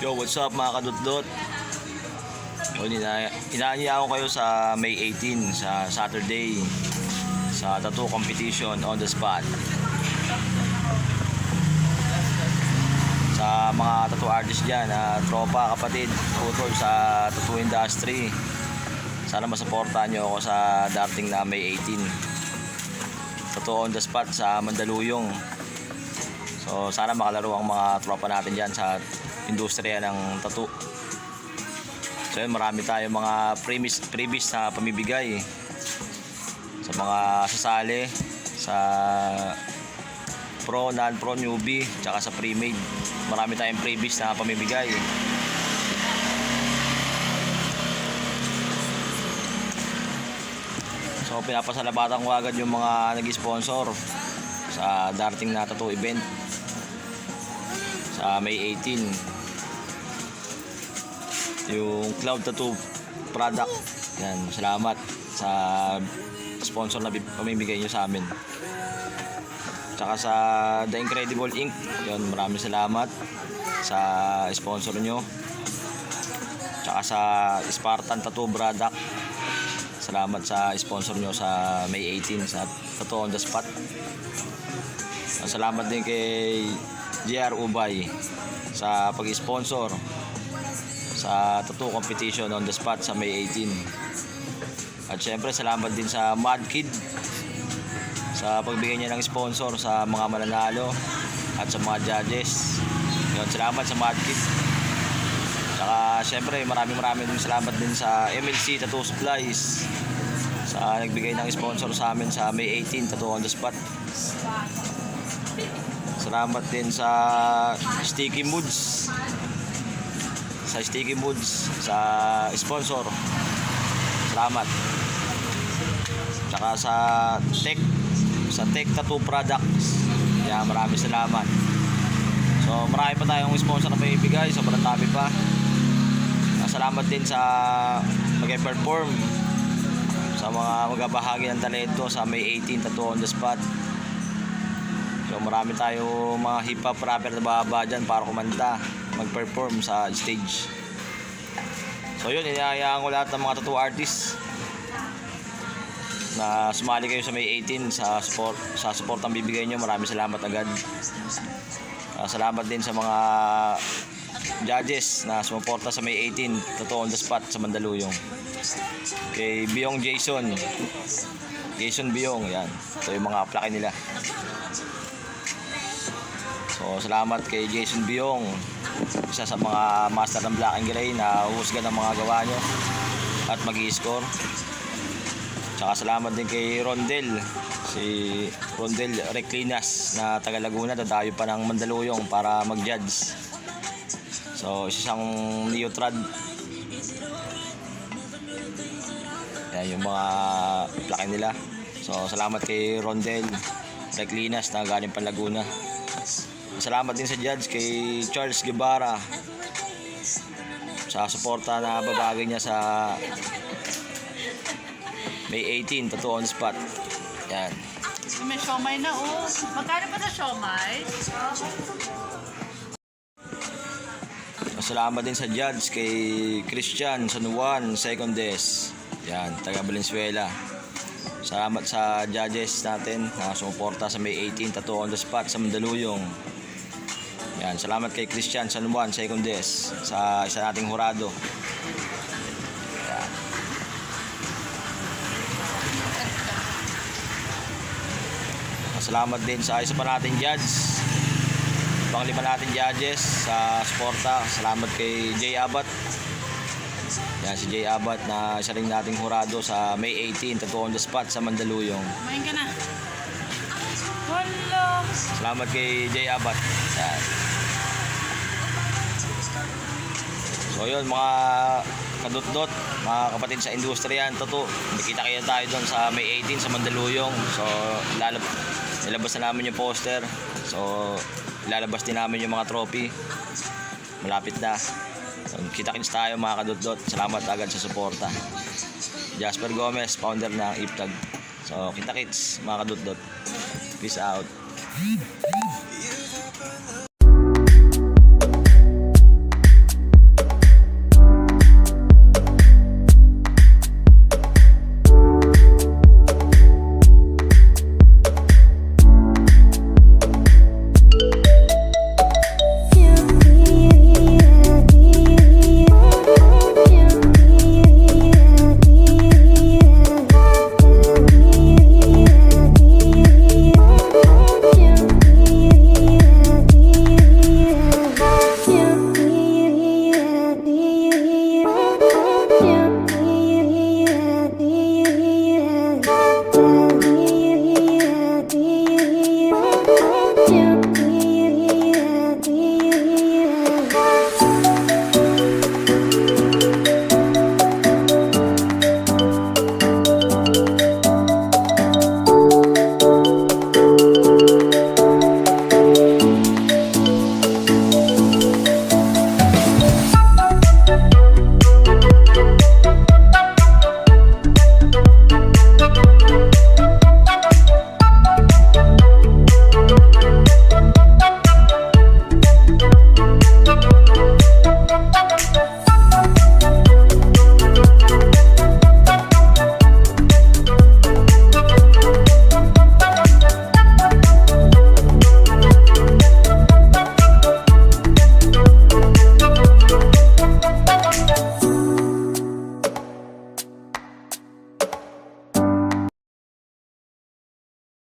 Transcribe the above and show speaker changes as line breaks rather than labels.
Yo, what's up mga kadutdot? O, inaanya ko kayo sa May 18 sa Saturday sa tattoo competition on the spot. Sa mga tattoo artist dyan, tropa, kapatid, tutol sa tattoo industry, sana masuportahan nyo ako sa darating na May 18 tattoo on the spot sa Mandaluyong. So sana makalaro ang mga tropa natin dyan sa industriya ng tattoo. So yun, marami tayong mga freebies na pamibigay sa mga sasali sa pro, non-pro, newbie, tsaka sa pre-made. Marami tayong freebies na pamibigay. So pinapasalamatan ko agad yung mga nag-sponsor sa darating na tattoo event sa May 18. Yung Cloud Tattoo product. Yan, salamat sa sponsor na pamimigay nyo sa amin. Tsaka sa The Incredible Ink, yun, maraming salamat sa sponsor nyo. Tsaka sa Spartan Tattoo product, salamat sa sponsor nyo sa May 18 sa Tattoo on the Spot. Salamat din kay JR Ubay sa pag-sponsor sa tattoo competition on the spot sa May 18. At syempre salamat din sa Mad Kid sa pagbigay niya ng sponsor sa mga mananalo at sa mga judges. Yun, salamat sa Mad Kid. Saka syempre maraming din salamat din sa MLC Tattoo Supplies sa nagbigay ng sponsor sa amin sa May 18 tattoo on the spot. Salamat din sa Sticky Moods sa sponsor. Salamat. Tsaka sa Tech Tattoo Products. Yeah, maraming salamat. So marami pa tayong sponsor na may ibigay, sobrang dami pa. Salamat din sa mag-perform sa mga magbabahagi ng talento sa May 18 tattoo on the spot. So marami tayo mga hip-hop rapper na bababa dyan para kumanta, mag-perform sa stage. So yun, inayayaan ko lahat ng mga tattoo artists na sumali kayo sa May 18 sa support ang bibigay nyo. Maraming salamat agad. Salamat din sa mga judges na sumuporta sa May 18 tattoo on the spot sa Mandaluyong. Kay Biyong Jason Biyong, yan. Ito yung mga plake nila. So salamat kay Jason Biyong, isa sa mga master ng Black and Gray na uhusga ng mga gawa nyo at mag-i-score. Tsaka salamat din kay si Rondel Reclinas na taga Laguna, dadayo pa ng Mandaluyong para mag-judge. So isang neotrad. Yan yung mga plake nila. So salamat kay Rondel Reclinas na galing pa Laguna. Salamat din sa judge kay Charles Guevara sa suporta na babagay niya sa May 18 tattoo on the spot. Yan.
May siomay na, oh. Magkano pa sa siomay?
Salamat din sa judge kay Christian San Juan Secondes. Yan, taga Valenzuela. Salamat sa judges natin na sumuporta sa May 18 tattoo on the spot sa Mandaluyong. Yan, salamat kay Christian San Juan Secondes sa isa nating hurado. Yan. Salamat din sa isa pa nating judge, pang-lima natin judges sa suporta. Salamat kay Jay Abat. Yan, si Jay Abat na isa rin nating hurado sa May 18 tattoo on the spot sa Mandaluyong.
Kumain ka na. Hello.
Salamat kay Jay Abat. Yan. So yun mga kadutdot, mga kapatid sa industriya, tattoo, nakita tayo doon sa May 18 sa Mandaluyong. So ilalabas na namin yung poster. So ilalabas din namin yung mga trophy. Malapit na. So, kita-kits tayo mga kadutdot. Salamat agad sa suporta. Jasper Gomez, founder ng Iptag. So kita-kits mga kadutdot. Peace out.
to